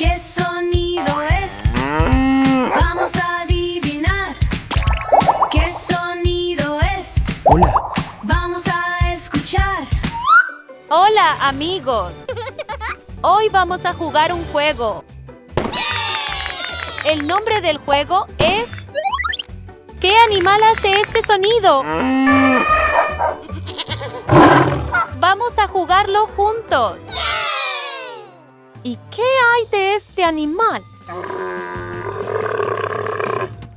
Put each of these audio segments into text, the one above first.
¿Qué sonido es? Vamos a adivinar. ¿Qué sonido es? Hola. Vamos a escuchar. Hola, amigos. Hoy vamos a jugar un juego. El nombre del juego es... ¿Qué animal hace este sonido? Vamos a jugarlo juntos. ¿Y qué hay de este animal?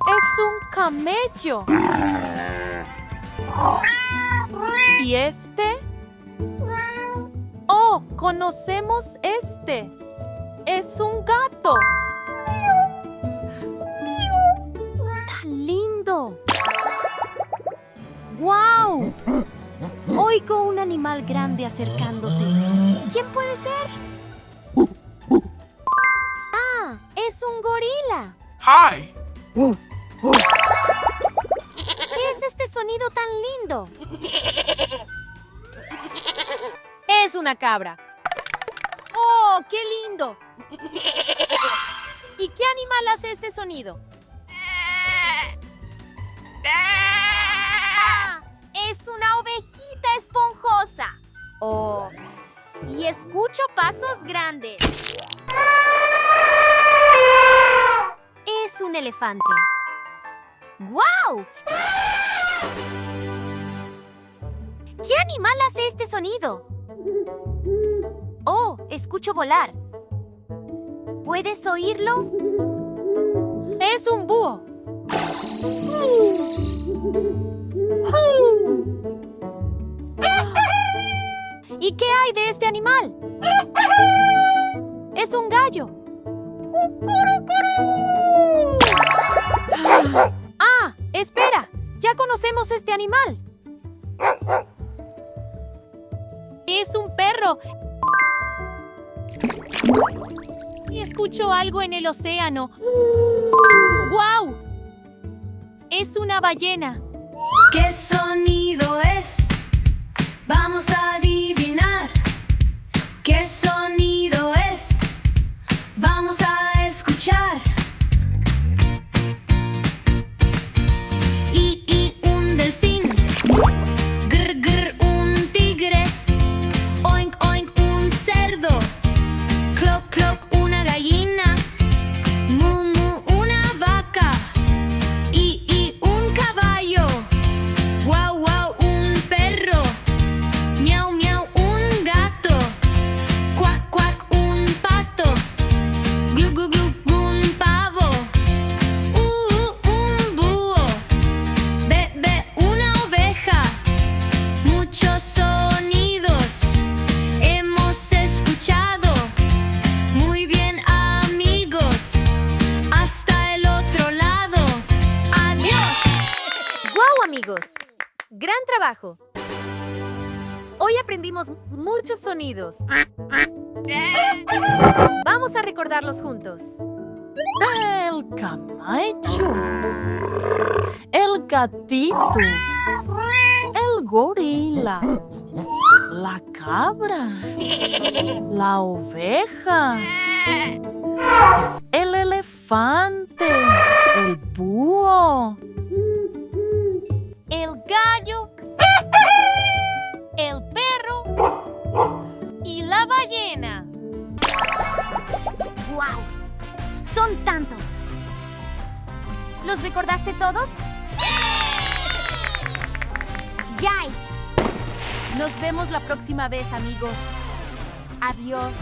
Es un camello. ¿Y este? Oh, conocemos este. Es un gato. ¡Tan lindo! ¡Guau! Oigo un animal grande acercándose. ¿Quién puede ser? ¡Ah! ¡Es un gorila! Hi. ¿Qué es este sonido tan lindo? Es una cabra. ¡Oh, qué lindo! ¿Y qué animal hace este sonido? ¡Ah! ¡Es una ovejita esponjosa! ¡Oh! Y escucho pasos grandes. Es un elefante. ¡Guau! ¿Qué animal hace este sonido? Oh, escucho volar. ¿Puedes oírlo? Es un búho. ¿Y qué hay de este animal? Es un gallo. ¡Ah! ¡Espera! ¡Ya conocemos este animal! ¡Es un perro! Y escucho algo en el océano. ¡Guau! ¡Es una ballena! ¿Qué sonido es? Vamos a adivinar. ¿Qué sonido es? Vamos a escuchar. Un delfín. Grr, grr, un tigre. Oink, oink, un cerdo. Cloc, cloc, una gallina. Mu, mu, una vaca. Un caballo. Guau, guau, un perro. Miau, miau, un gato. Cuac, cuac, un pato. Glu, glu, glu, un pavo. Un búho. Be, be, una oveja. Muchos sonidos hemos escuchado. Muy bien, amigos. Hasta el otro lado. Adiós. ¡Guau, amigos! ¡Gran trabajo! Hoy aprendimos muchos sonidos. Vamos a recordarlos juntos. El camello. El gatito. El gorila. La cabra. La oveja. El elefante. El búho. El gallo. El perro. Y la ballena. ¡Guau! ¡Son tantos! ¿Los recordaste todos? ¡Yay! Nos vemos la próxima vez, amigos. Adiós.